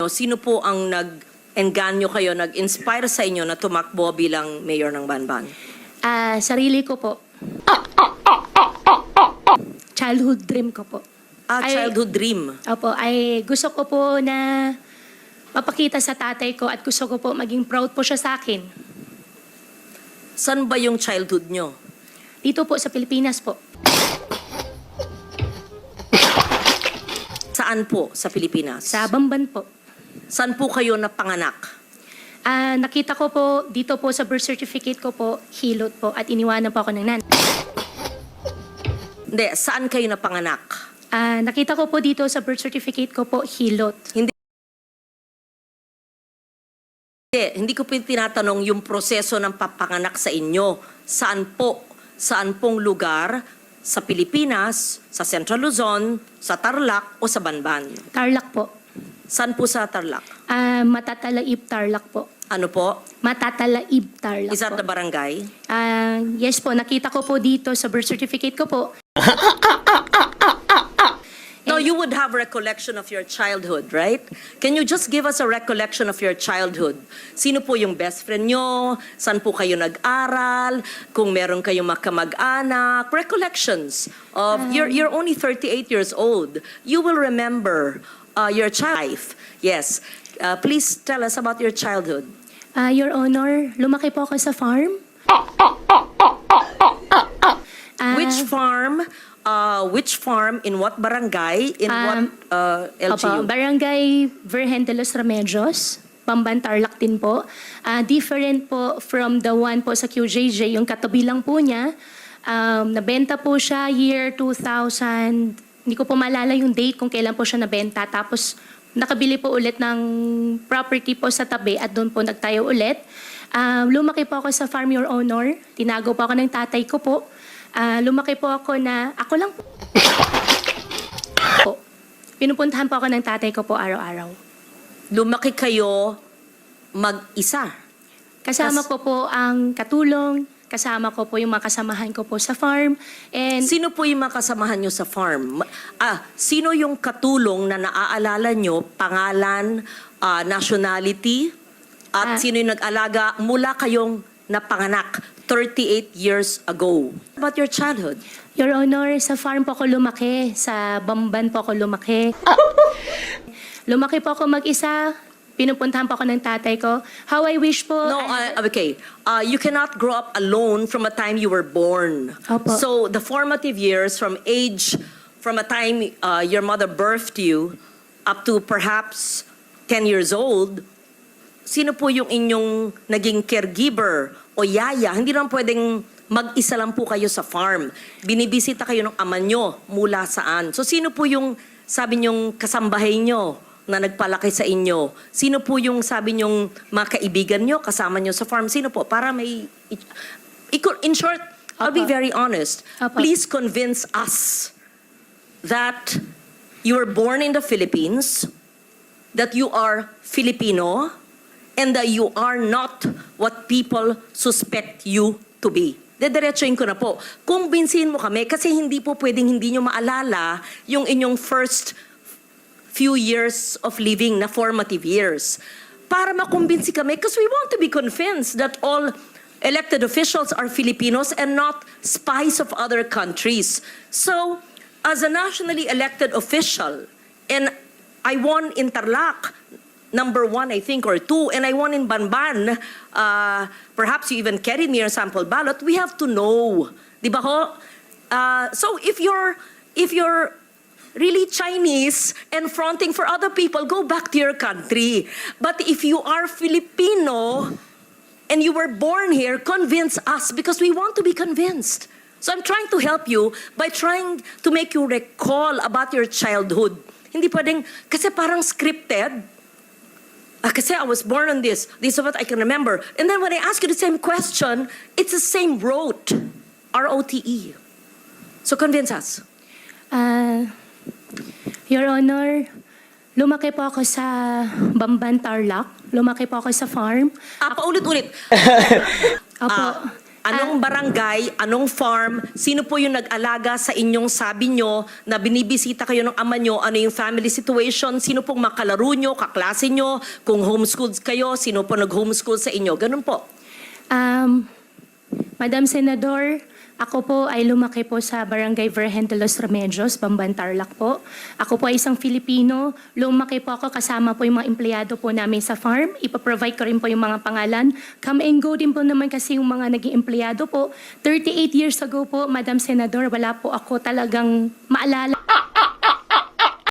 Sino po ang nag-engganyo kayo, nag-inspire sa inyo na tumakbo bilang mayor ng Banban? Sarili ko po. Childhood dream ko po. Childhood dream. Opo, gusto ko po na mapakita sa tatay ko at gusto ko po maging proud po siya sa akin. Saan ba yung childhood nyo? Dito po sa Pilipinas po. Saan po sa Pilipinas? Sa Bamban po. Saan po kayo napanganak? Nakita ko po dito po sa birth certificate ko po, Hilot po, at iniwanan po ako ng nan. Hindi, saan kayo napanganak? Nakita ko po dito sa birth certificate ko po, Hilot. Hindi ko po tinatanong yung proseso ng papanganak sa inyo. Saan po? Saan pong lugar sa Pilipinas, sa Central Luzon, sa Tarlac o sa Banban? Tarlac po. Saan po sa Tarlac? Matatalaib Tarlac po. Ano po? Matatalaib Tarlac Is that po. the barangay? Yes po, nakita ko po dito sa birth certificate ko po. No, you would have recollection of your childhood, right? Can you just give us a recollection of your childhood? Sino po yung best friend nyo? Saan po kayo nag-aral? Kung meron kayong makamag-anak? Recollections of, you're only 38 years old. You will remember your life. Yes. Please tell us about your childhood. Your Honor, lumaki po ako sa farm. Which farm? Which farm? In what barangay? In what LGU? Opo, Barangay Virgen de los Remedios, Bamban, Tarlac din po. Different po from the one po sa QJJ, yung katabi lang po niya. Nabenta po siya year 2000, hindi ko po maalala yung date kung kailan po siya nabenta. Tapos nakabili po ulit ng property po sa tabi at doon po nagtayo ulit. Lumaki po ako sa farm, Your Honor. Tinago po ako ng tatay ko po. Lumaki po ako na, ako lang po. Pinupuntahan po ako ng tatay ko po araw-araw. Lumaki kayo mag-isa? Kasama ko po ang katulong, kasama ko po yung mga kasamahan ko po sa farm. And Sino po yung makasamahan nyo sa farm? Sino yung katulong na naaalala nyo, pangalan, nationality, at sino yung nag-alaga mula kayong napanganak 38 years ago? About your childhood? Your Honor, sa farm po ako lumaki, sa Bamban po ako lumaki. Lumaki po ako mag-isa, pinupuntahan po ako ng tatay ko. How I wish po... No, okay. You cannot grow up alone from a time you were born. Opo. So the formative years from a time your mother birthed you up to perhaps 10 years old, sino po yung inyong naging caregiver o yaya? Hindi naman pwedeng mag-isa lang po kayo sa farm. Binibisita kayo ng ama nyo mula saan. So sino po yung sabi nyong kasambahay nyo na nagpalaki sa inyo? Sino po yung sabi nyong mga kaibigan nyo, kasama nyo sa farm? Sino po? Para may... In short, I'll be very honest. Please convince us that you were born in the Philippines, that you are Filipino, and that you are not what people suspect you to be. Dediretsuin ko na po. Kumbinsihin mo kami kasi hindi po pwedeng hindi nyo maalala yung inyong first few years of living na formative years. Para makumbinsi kami, because we want to be convinced that all elected officials are Filipinos and not spies of other countries. So, as a nationally elected official, and I won in Tarlac, number 1, I think, or 2, and I won in Banban, perhaps you even carried me your sample ballot, we have to know. Di ba ho? So if you're really Chinese and fronting for other people, go back to your country. But if you are Filipino and you were born here, convince us because we want to be convinced. So I'm trying to help you by trying to make you recall about your childhood. Hindi pwedeng, kasi parang scripted. Kasi I was born on this is what I can remember. And then when I ask you the same question, it's the same rote. R-O-T-E. So convince us. Your Honor, lumaki po ako sa Bamban, Tarlac. Lumaki po ako sa farm. Paulit-ulit. Opo. Anong barangay, anong farm, sino po yung nag-alaga sa inyong sabi nyo na binibisita kayo ng ama nyo, ano yung family situation, sino pong makalaro nyo, kaklase nyo, kung homeschooled kayo, sino po nag-homeschool sa inyo, ganun po. Madam Senador, ako po ay lumaki po sa Barangay Virgen de los Remedios, Bamban, Tarlac po. Ako po ay isang Filipino. Lumaki po ako kasama po yung mga empleyado po namin sa farm. Ipaprovide ko rin po yung mga pangalan. Come and go din po naman kasi yung mga naging empleyado po. 38 years ago po, Madam Senador, wala po ako talagang maalala